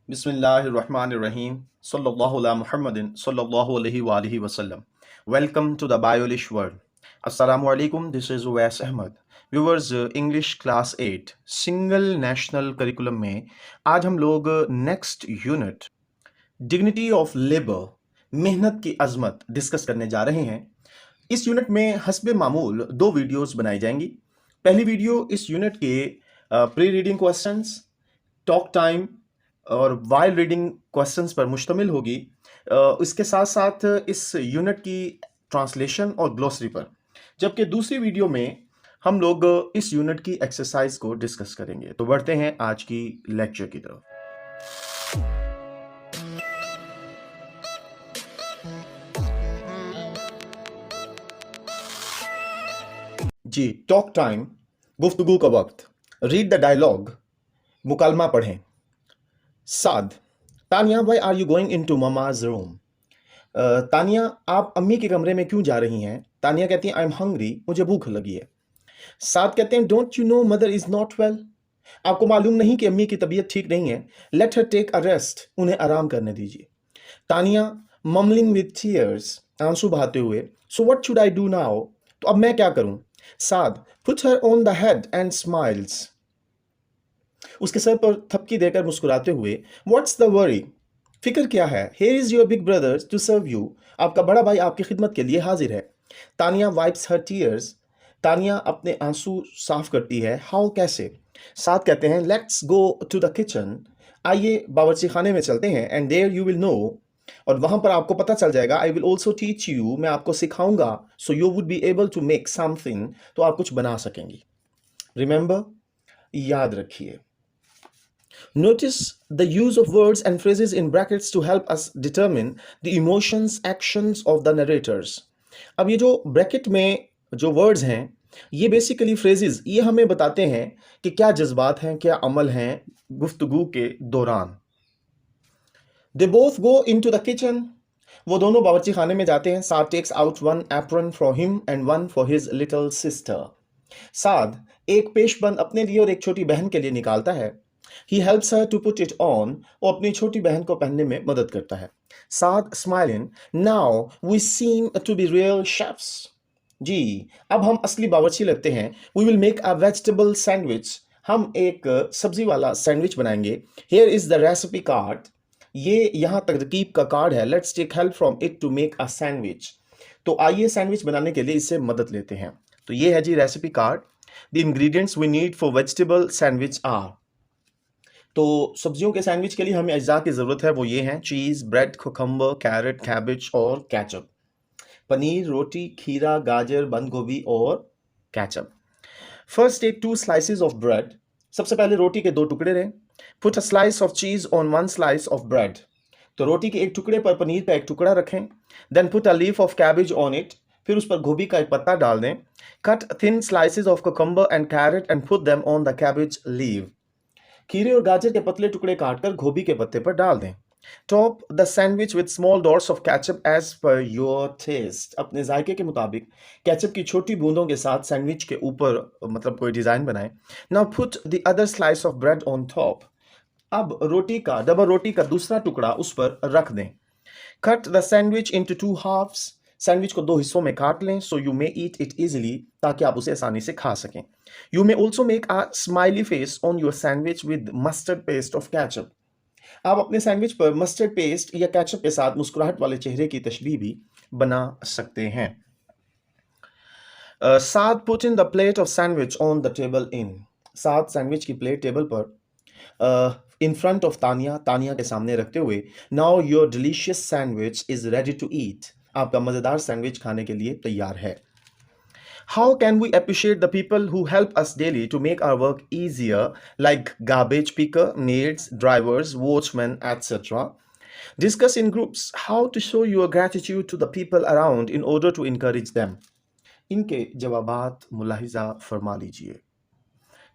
Bismillahirrahmanirrahim. Sallallahu ala Muhammadin sallallahu alaihi wa alihi wasallam. Welcome to the Biolish world. Assalamu alaikum. This is Uwais Ahmad. Viewers, English class 8 single national curriculum में आज हम लोग next unit dignity of labour मेहनत की अजमत discuss करने जा रहे हैं। इस यूनिट में हस्बे मामूल दो वीडियोस बनाई जाएंगी। पहली वीडियो इस यूनिट के pre reading questions, talk time और वाइल रीडिंग क्वेश्चंस पर मुश्तमिल होगी। इसके साथ साथ इस यूनिट की ट्रांसलेशन और ग्लोसरी पर, जबकि दूसरी वीडियो में हम लोग इस यूनिट की एक्सरसाइज को डिस्कस करेंगे। तो बढ़ते हैं आज की लेक्चर की तरफ। जी, टॉक टाइम, गुफ्तगू का वक्त। रीड द डायलॉग, मुकालमा पढ़ें। Saad, Tania why are you going into mama's room? Tania, आप अम्मी के कमरे में क्यों जा रही हैं? तानिया कहती हैं आई एम हंग्री, मुझे भूख लगी है। साद कहते हैं don't you know mother is not well? आपको मालूम नहीं कि अम्मी की तबीयत ठीक नहीं है? Let her take a rest, उन्हें आराम करने दीजिए। तानिया ममलिंग विद टीयर्स, आंसू बहाते हुए, so what should I do now? तो अब मैं क्या करूं? Saad put her on the head and smiles, उसके सर पर थपकी देकर मुस्कुराते हुए, व्हाट्स द वरी? फिक्र क्या है? Here is your big brother to serve you, आपका बड़ा भाई आपकी खिदमत के लिए हाजिर है। Tania wipes her tears, Tania अपने आंसू साफ करती है। हाउ, कैसे? साथ कहते हैं let's go to the kitchen, आइए बावर्ची खाने में चलते हैं। And there you will know, और वहां पर आपको पता चल जाएगा। I will also teach you, मैं आपको सिखाऊंगा। So you would be able to make something, तो आप कुछ बना सकेंगी। रिमेंबर, याद रखिए। Notice the use of words and phrases in brackets to help us determine the emotions, actions of the narrators. अब ये जो ब्रैकेट में जो वर्ड्स हैं, ये बेसिकली फ्रेजेस, ये हमें बताते हैं कि क्या जज्बात हैं, क्या अमल हैं गुफ्तगू के दौरान। They both go into the kitchen. वो दोनों बावर्ची खाने में जाते हैं। साद takes out one apron for him and one for his little sister. साद एक पेशबंद अपने लिए और एक छोटी बहन के लिए निकालता है। He helps her to put it on, वो अपनी छोटी बहन को पहनने में मदद करता है। साद smiling, now we seem to be real chefs. जी, अब हम असली बावर्ची लगते हैं। We will make a vegetable sandwich, हम एक सब्जी वाला सैंडविच बनाएंगे। Here is the recipe card, ये यहाँ तरकीब का कार्ड है। Let's take help from it to make a sandwich, तो आइए सैंडविच बनाने के लिए इससे मदद लेते हैं। तो ये है जी recipe card. The ingredients we need for vegetable sandwich are, तो सब्जियों के सैंडविच के लिए हमें अज्जा की ज़रूरत है, वो ये हैं cheese, bread, cucumber, carrot, cabbage और केचप। पनीर, रोटी, खीरा, गाजर, बंद गोभी और ketchup. First take 2 slices of bread, सबसे पहले रोटी के 2 टुकड़े लें। Put a slice of cheese on 1 slice of bread, तो रोटी के एक टुकड़े पर पनीर का एक टुकड़ा रखें। Then put a leaf of cabbage on it, फिर उस पर गोभी का एक पत्ता डाल दें। Cut thin slices of cucumber and carrot and put them on the cabbage leave, खीरे और गाजर के पतले टुकड़े काटकर गोभी के पत्ते पर डाल दें। Top the sandwich with small dots of ketchup as per your taste, अपने जायके के मुताबिक केचप की छोटी बूंदों के साथ सैंडविच के ऊपर मतलब कोई डिज़ाइन बनाएं। Now put the other slice of bread on top, अब रोटी का डबल रोटी का दूसरा टुकड़ा उस पर रख दें। Cut the sandwich into 2 halves, sandwich को 2 हिस्सों में काट लें so you may eat it easily, ताकि आप उसे आसानी से खा सकें। You may also make a smiley face on your sandwich with mustard paste of ketchup, आप अपने सैंडविच पर मस्टर्ड पेस्ट या केचप के साथ मुस्कुराहट वाले चेहरे की तशबीह भी बना सकते हैं। साथ put in the plate of sandwich on the table in, साथ सैंडविच की प्लेट टेबल पर in front of Tania, Tania के सामने रखते हुए, now your delicious sandwich is ready to eat, आपका मज़ेदार सैंडविच खाने के लिए तैयार है। How can we appreciate the people who help us daily to make our work easier, like garbage picker, maids, drivers, watchmen, etc.? Discuss in groups how to show your gratitude to the people around in order to encourage them. इनके जवाबात मुलाहिजा फरमा लीजिए।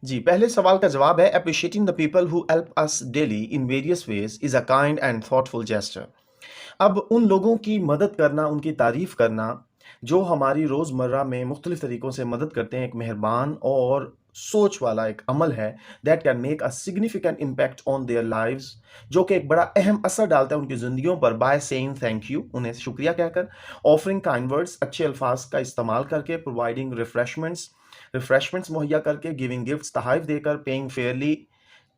जी, पहले सवाल का जवाब है appreciating the people who help us daily in various ways is a kind and thoughtful gesture. अब उन लोगों की मदद करना, उनकी तारीफ़ करना जो हमारी रोज़मर्रा में मुख्तलिफ़ तरीक़ों से मदद करते हैं, एक मेहरबान और सोच वाला एक अमल है that can make a significant impact on their lives, जो कि एक बड़ा अहम असर डालता है उनकी ज़िंदगियों पर, बाय सेइंग थैंक यू, उन्हें शुक्रिया कहकर, ऑफरिंग काइंड वर्ड्स, अच्छे अल्फाज का इस्तेमाल करके, प्रोवाइडिंग रिफ्रेशमेंट्स मुहैया करके, गिविंग गिफ्ट्स तहाइफ देकर, paying Fairlie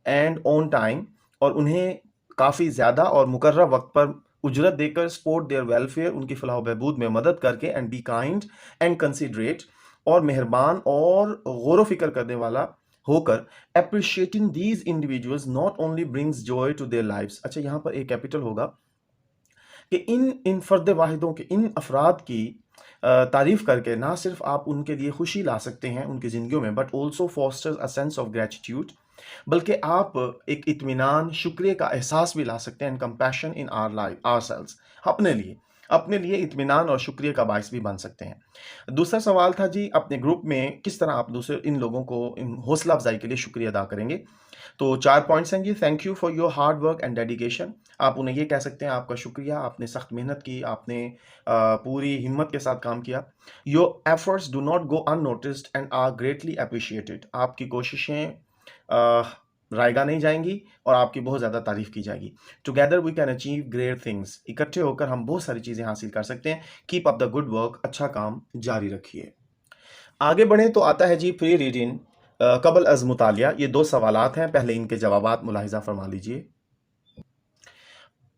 and on time, और उन्हें काफ़ी ज़्यादा और मुकर्रर वक्त पर उजरत देकर, सपोर्ट देयर वेलफेयर, उनकी फलाह बहबूद में मदद करके, and be kind and considerate, और मेहरबान और गौर फिक्र करने वाला होकर, appreciating these individuals not only brings joy to their lives. अच्छा, यहाँ पर एक कैपिटल होगा कि इन इन फ़र्द वाहिदों के, इन अफराद की तारीफ़ करके ना सिर्फ आप उनके लिए खुशी ला सकते हैं उनकी ज़िंदगियों में, but also fosters a sense of gratitude, बल्कि आप एक इत्मीनान, शुक्रिया का एहसास भी ला सकते हैं, एंड कंपैशन इन आवरसेल्व्स, अपने लिए इत्मीनान और शुक्रिया का बायस भी बन सकते हैं। दूसरा सवाल था जी, अपने ग्रुप में किस तरह आप दूसरे इन लोगों को इन हौसला अफजाई के लिए शुक्रिया अदा करेंगे। तो 4 पॉइंट्स हैं जी। Thank you for your hard work and dedication, आप उन्हें ये कह सकते हैं आपका शुक्रिया, आपने सख्त मेहनत की, आपने पूरी हिम्मत के साथ काम किया। Your efforts do not go unnoticed and are greatly appreciated, आपकी कोशिशें रायगा नहीं जाएंगी और आपकी बहुत ज़्यादा तारीफ की जाएगी। Together we can achieve great things, इकट्ठे होकर हम बहुत सारी चीज़ें हासिल कर सकते हैं। Keep up the good work, अच्छा काम जारी रखिए। आगे बढ़ें तो आता है जी प्री रीडिंग कबल अज मुतालिया। ये 2 सवालात हैं, पहले इनके जवाबात मुलाहिजा फरमा लीजिए।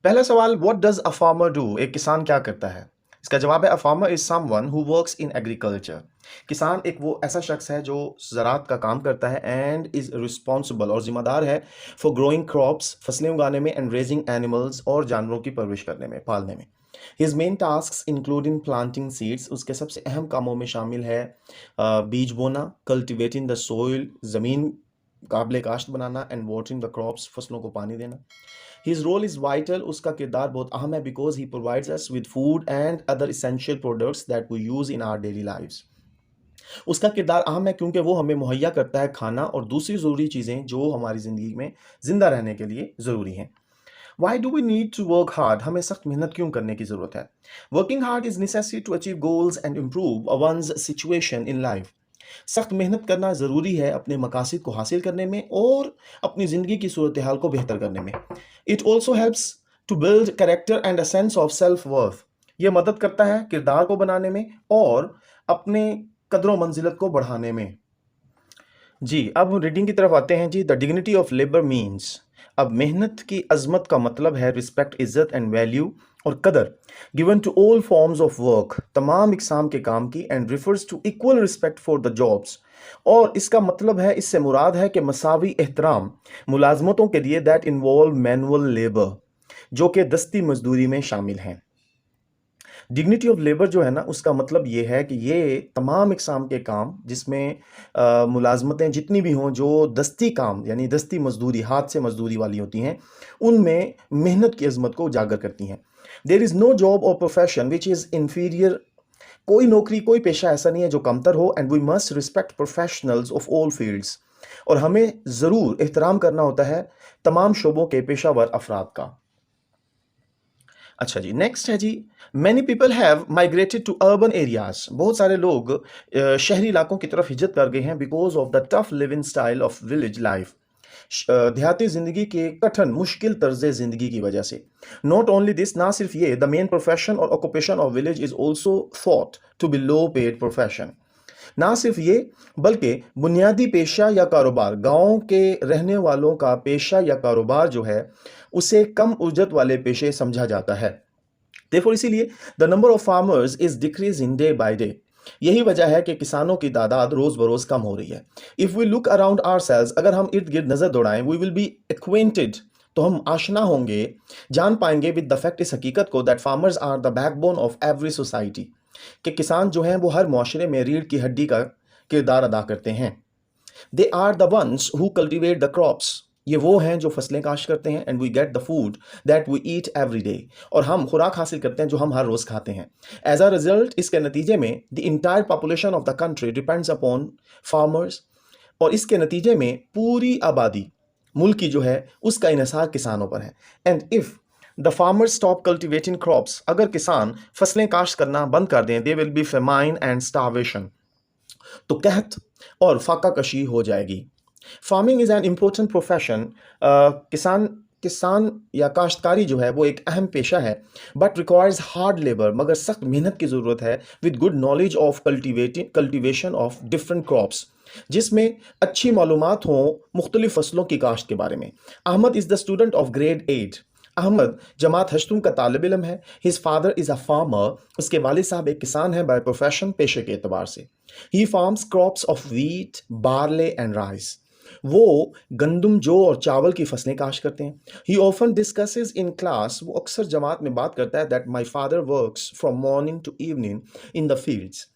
पहला सवाल, what does a farmer do, एक किसान क्या करता है। इसका जवाब है, a farmer is someone who works in agriculture. किसान एक वो ऐसा शख्स है जो ज़राअत का काम करता है, एंड इज़ रिस्पॉन्सिबल, और ज़िम्मेदार है, फॉर ग्रोइंग क्रॉप्स, फसलें उगाने में, एंड रेजिंग एनिमल्स, और जानवरों की परवरिश करने में, पालने में। His main tasks including planting seeds, उसके सबसे अहम कामों में शामिल है बीज बोना, कल्टिवेटिंग द सोइल, ज़मीन काबिल काश्त बनाना, एंड वाटरिंग द क्रॉप्स, फसलों को पानी देना। हिज रोल इज़ वाइटल, उसका किरदार बहुत अहम है, because he provides us with food and other essential products that we use in our daily lives. उसका किरदार अहम है क्योंकि वो हमें मुहैया करता है खाना और दूसरी ज़रूरी चीज़ें जो हमारी ज़िंदगी में ज़िंदा रहने के लिए ज़रूरी हैं। Why do we need to work hard, हमें सख्त मेहनत क्यों करने की ज़रूरत है। Working hard is necessary to achieve goals and improve one's situation in life. सख्त मेहनत करना ज़रूरी है अपने मकासद को हासिल करने में और अपनी ज़िंदगी की सूरत हाल को बेहतर करने में। It also helps to build character and a sense of self worth, यह मदद करता है किरदार को बनाने में और अपने कदरों मंजिलत को बढ़ाने में। जी, अब हम रीडिंग की तरफ आते हैं जी। The dignity of labour means, अब मेहनत की अजमत का मतलब है रिस्पेक्ट, इज्जत एंड वैल्यू और कदर, given to all forms of work, तमाम इकसाम के काम की, and refers to equal respect for the jobs, और इसका मतलब है, इससे मुराद है कि मसावी एहतराम मुलाजमतों के लिए दैट इन्वॉल्व मैनुअल लेबर, जो कि दस्ती मजदूरी में शामिल हैं। डिग्निटी ऑफ लेबर जो है ना, उसका मतलब ये है कि ये तमाम इकसाम के काम जिसमें मुलाजमतें जितनी भी हों जो दस्ती काम यानी दस्ती मजदूरी, हाथ से मजदूरी वाली होती हैं, उनमें मेहनत की अजमत को उजागर करती हैं। देयर इज़ नो जॉब और प्रोफेशन विच इज़ इन्फीरियर, कोई नौकरी, कोई पेशा ऐसा नहीं है जो कमतर हो, and we must respect professionals of all fields, और हमें ज़रूर एहतराम करना होता है तमाम शोबों के पेशावर अफराद का। अच्छा जी, नेक्स्ट है जी, many people have migrated to urban areas, बहुत सारे लोग शहरी इलाकों की तरफ हिजरत कर गए हैं, because of the tough living style of village life, देहाती ज़िंदगी के कठिन मुश्किल तर्ज ज़िंदगी की वजह से। नॉट ओनली दिस, ना सिर्फ ये, द मेन प्रोफेशन और occupation of village is also thought to be low paid profession, ना सिर्फ ये बल्कि बुनियादी पेशा या कारोबार, गांव के रहने वालों का पेशा या कारोबार जो है उसे कम उजरत वाले पेशे समझा जाता है। देखो, इसीलिए the number of farmers is decreasing day by day, यही वजह है कि किसानों की तादाद रोज बरोज कम हो रही है। If we look around ourselves, अगर हम इर्द गिर्द नजर दौड़ाएं, वी विल बी एक्वेंटेड, तो हम आशना होंगे, जान पाएंगे विद द फैक्ट, इस हकीकत को, that farmers are the backbone of every society, कि किसान जो हैं वो हर मुआशरे में रीढ़ की हड्डी का किरदार अदा करते हैं। They are the ones who cultivate the crops, ये वो हैं जो फसलें काश्त करते हैं, and we get the food that we eat every day, और हम खुराक हासिल करते हैं जो हम हर रोज़ खाते हैं। एज अ रिजल्ट, इसके नतीजे में the entire population of the country depends upon farmers, और इसके नतीजे में पूरी आबादी मुल्क की जो है उसका इन्हिसार किसानों पर है। And if the farmers stop cultivating crops, अगर किसान फसलें काश्त करना बंद कर दें, they will be famine and starvation, तो कहत और फाका कशी हो जाएगी। Farming is an important profession. किसान किसान या काश्तकारी जो है वो एक अहम पेशा है, बट रिक्वायर्स हार्ड लेबर, मगर सख्त मेहनत की ज़रूरत है, with good knowledge of cultivation of different crops, जिसमें अच्छी मालूमात हों मुख्तलिफ फसलों की काश्त के बारे में। Ahmad is the student of grade 8। Ahmad जमात हश्तुम का तालिब इल्म है। His father is a farmer. उसके वालिद साहब एक किसान हैं बाय प्रोफेशन, पेशे के एतबार से। He farms crops of wheat, barley and rice. वो गंदम, जौ और चावल की फसलें काश्त करते हैं। He often discusses in class. वो अक्सर जमात में बात करता है that my father works from morning to evening in the fields.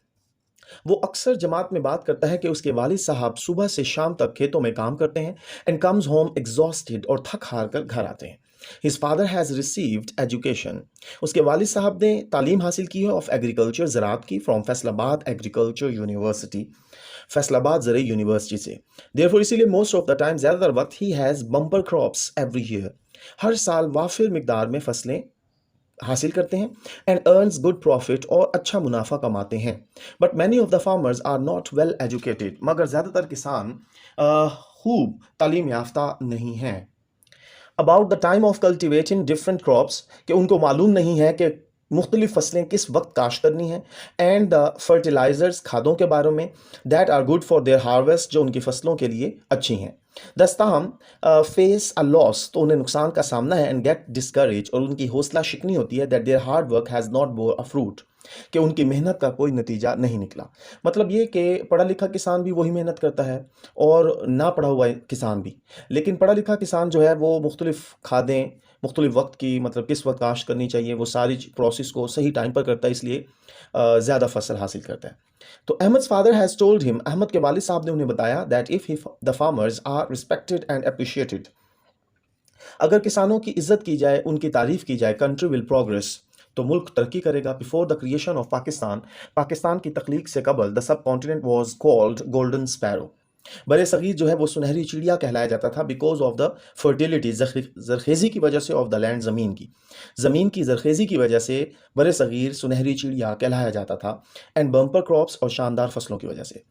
वो अक्सर जमात में बात करता है कि उसके वालिद साहब सुबह से शाम तक खेतों में काम करते हैं, एंड कम्स होम एग्जॉस्टेड, और थक हार कर घर आते हैं। His father has received education. उसके वालिद साहब ने तालीम हासिल की है ऑफ एग्रीकल्चर, ज़राअत की, from Faisalabad agriculture university, Faisalabad ज़राई यूनिवर्सिटी से। देयरफॉर इसीलिए मोस्ट ऑफ द टाइम, ज़्यादातर वक्त, he has bumper crops every year. हर साल वाफिर मिकदार में फसलें हासिल करते हैं, एंड अर्न्स गुड प्रॉफिट, और अच्छा मुनाफा कमाते हैं। But many of the farmers are not well educated. मगर ज़्यादातर किसान खूब तालीम याफ्ता नहीं हैं। About the time of cultivating different crops, कि उनको मालूम नहीं है कि मुख्तलिफ फसलें किस वक्त काश्त करनी है, एंड द फर्टिलाइजर्स, खादों के बारे में, that are good for their harvest, जो उनकी फसलों के लिए अच्छी हैं। दस्ताम फेस अ लॉस, तो उन्हें नुकसान का सामना है, एंड गेट डिस्करेज, और उनकी हौसला शिकनी होती है, that there hard work has not bore a fruit, कि उनकी मेहनत का कोई नतीजा नहीं निकला। मतलब ये कि पढ़ा लिखा किसान भी वही मेहनत करता है, और ना पढ़ा हुआ किसान भी। लेकिन पढ़ा लिखा किसान जो है वो मुख्तलिफ खादें, मुख्तलिफ वक्त की, मतलब किस वक्त काश्त करनी चाहिए, वो सारी प्रोसेस को सही टाइम पर करता है, इसलिए ज़्यादा फसल हासिल करता है। तो Ahmad father has told him, Ahmad के वालिद साहब ने उन्हें बताया, that if the farmers are respected and appreciated, अगर किसानों की इज्जत की जाए, उनकी तारीफ की जाए, कंट्री विल प्रोग्रेस, तो मुल्क तरक्की करेगा। Before the creation of Pakistan, Pakistan की तख्लीक से कबल, the sub continent was called golden sparrow. बरे सगीर जो है वो सुनहरी चिड़िया कहलाया जाता था, बिकॉज ऑफ द फर्टिलिटी, जरखेज़ी की वजह से, ऑफ द लैंड, ज़मीन की जरखेज़ी की वजह से बरे सगीर सुनहरी चिड़िया कहलाया जाता था, एंड बम्पर क्रॉप्स, और शानदार फसलों की वजह से।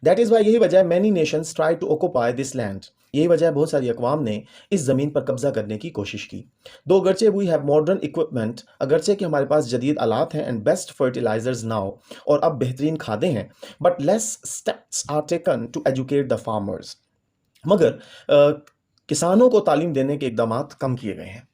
दैट इज़ वाई, यही वजह है, many nations try to occupy this land, यही वजह है बहुत सारी अकवाम ने इस ज़मीन पर कब्जा करने की कोशिश की। दो अगरचे वी हैव मॉडर्न इक्विपमेंट, अगरचे कि हमारे पास जदीद आलात हैं, एंड बेस्ट फर्टिलाइजर्स नाउ, और अब बेहतरीन खादें हैं, but less steps are taken to educate the farmers, मगर किसानों को तालीम देने के इकदाम कम किए गए हैं।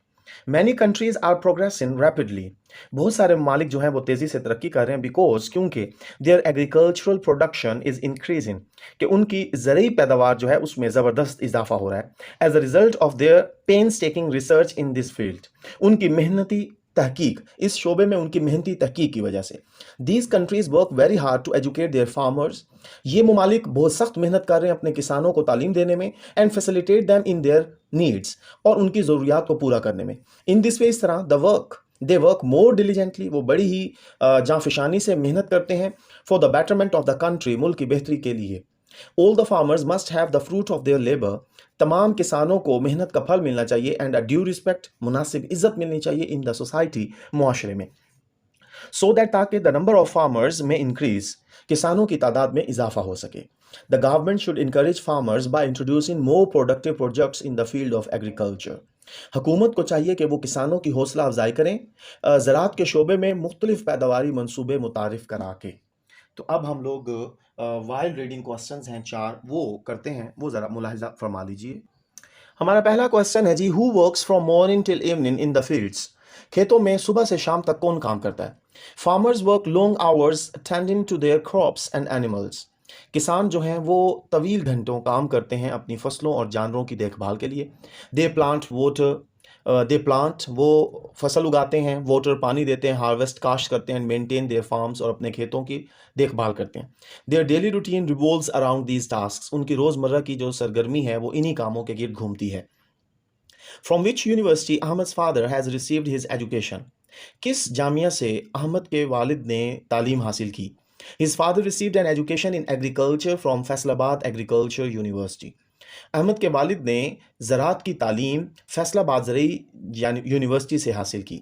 Many countries are progressing rapidly, बहुत सारे ममालिक जो हैं वो तेज़ी से तरक्की कर रहे हैं, बिकॉज, क्योंकि their agricultural production is increasing, कि उनकी ज़रूरी पैदावार जो है उसमें ज़बरदस्त इजाफा हो रहा है, as a result of their painstaking research in this field, उनकी मेहनती तहकीक, इस शोबे में उनकी मेहनती तहकीक की वजह से। These countries work very hard to educate their farmers, ये ममालिक बहुत सख्त मेहनत कर रहे हैं अपने किसानों को तालीम देने में, and facilitate them in their needs, और उनकी ज़रूरियात को पूरा करने में। इन दिस वे, इस तरह, दे वर्क मोर डिलीजेंटली, वो बड़ी ही जांफिशानी से मेहनत करते हैं, for the betterment of the country, मुल्क की बेहतरी के लिए। All the farmers must have the fruit of their labour, तमाम किसानों को मेहनत का फल मिलना चाहिए, एंड अ ड्यू रिस्पेक्ट, मुनासिब इज्जत मिलनी चाहिए, इन द सोसाइटी, मुआशरे में, सो दैट, ताकि द नंबर ऑफ फार्मर्स में इंक्रीज, किसानों की तादाद में इजाफा हो सके। The government should encourage farmers by introducing more productive projects in the field of agriculture, हुकूमत को चाहिए कि वो किसानों की हौसला अफजाई करें, ज़राअत के शोबे में मुख्तलिफ पैदावारी मनसूबे मुतारिफ करा के। तो अब हम लोग वाइल रीडिंग क्वेश्चंस हैं 4, वो करते हैं, वो ज़रा मुलाहिजा फरमा लीजिए। हमारा पहला क्वेश्चन है जी, who works from morning till evening in the fields, खेतों में सुबह से शाम तक कौन काम करता है। Farmers work long hours tending to their crops and animals, किसान जो हैं वो तवील घंटों काम करते हैं अपनी फसलों और जानवरों की देखभाल के लिए। दे प्लांट, वो फसल उगाते हैं, वाटर, पानी देते हैं, हार्वेस्ट, काश्त करते हैं, मेंटेन देयर फार्म्स, और अपने खेतों की देखभाल करते हैं। Their daily routine revolves around these task, उनकी रोज़मर्रा की जो सरगर्मी है वो इन्हीं कामों के गिर्द घूमती है। From which university Ahmad father has received his education, किस जामिया से अहमद के वालिद ने तालीम हासिल की। His father received an education in agriculture from Faisalabad agriculture university, Ahmad के वालिद ने ज़राअत की तालीम फैसलाबाद ज़राई यूनिवर्सिटी से हासिल की।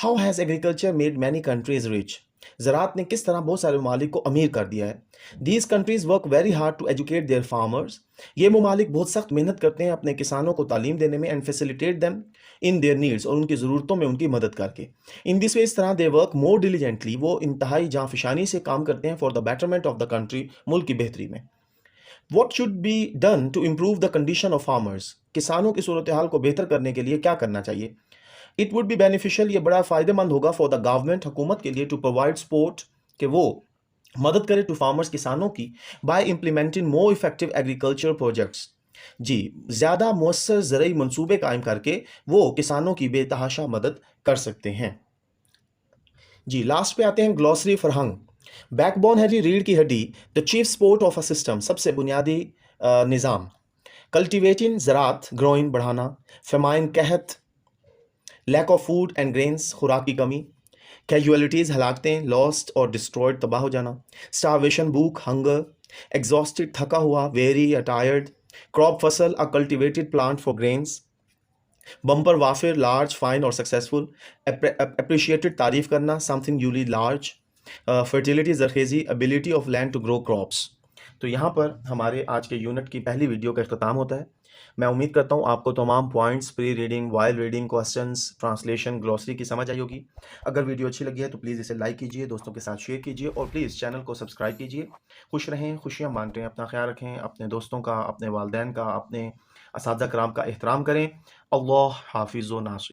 How has agriculture made many countries rich? ज़राअत ने किस तरह बहुत सारे ममालिक को अमीर कर दिया है। These countries work very hard to educate their farmers. ये ममालिक बहुत सख्त मेहनत करते हैं अपने किसानों को तालीम देने में, and facilitate them in their needs, और उनकी ज़रूरतों में उनकी मदद करके। इन दिस वे, इस तरह दे वर्क मोर डिलीजेंटली, वो इंतहाई जाँफशानी से काम करते हैं for the betterment of the country, मुल्क की बेहतरी में। What should be done to improve the condition of farmers? किसानों की सूरत हाल को बेहतर करने के लिए क्या करना चाहिए? It would be beneficial, ये बड़ा फ़ायदेमंद होगा for the government, हुकूमत के लिए, to provide support, कि वो मदद करे to farmers, किसानों की, by implementing more effective agricultural projects। जी, ज़्यादा मुअस्सर ज़रई मंसूबे कायम करके वो किसानों की बेतहाशा मदद कर सकते हैं। जी, लास्ट पे आते हैं ग्लॉसरी फरहंग। बैकबोन है जी रीढ़ की हड्डी, the chief support of a system, सबसे बुनियादी निज़ाम। कल्टिवेटिंग ज़राअत, ग्रोइंग बढ़ाना। फेमाइन कहत, lack of food and grains, खुराक की कमी। कैजुअलिटीज़, हलाकतें, लॉस्ट और डिस्ट्रॉयड, तबाह हो जाना। स्टारवेशन, भूख, हंगर। एग्जॉस्टेड, थका हुआ, वेरी या टायर्ड। क्रॉप, फसल, a cultivated plant for grains. Bumper, वाफिर, लार्ज, फाइन और सक्सेसफुल। अप्रिशिएटेड, तारीफ करना, समथिंग यूली लार्ज। फर्टिलिटी, जरखेज़ी, ability of land to grow crops. तो यहाँ पर हमारे आज के यूनिट की पहली वीडियो का अख्ताम होता है। मैं उम्मीद करता हूँ आपको तमाम points, pre reading, while reading, questions, translation, glossary की समझ आई होगी। अगर वीडियो अच्छी लगी है तो प्लीज़ इसे लाइक कीजिए, दोस्तों के साथ शेयर कीजिए, और प्लीज़ चैनल को सब्सक्राइब कीजिए। खुश रहें, खुशियाँ बांटें, अपना ख्याल रखें, अपने दोस्तों का, अपने वालिदैन का, अपने असातिज़ा कराम का एहतराम करें। अल्लाह हाफिज़ व नासिर।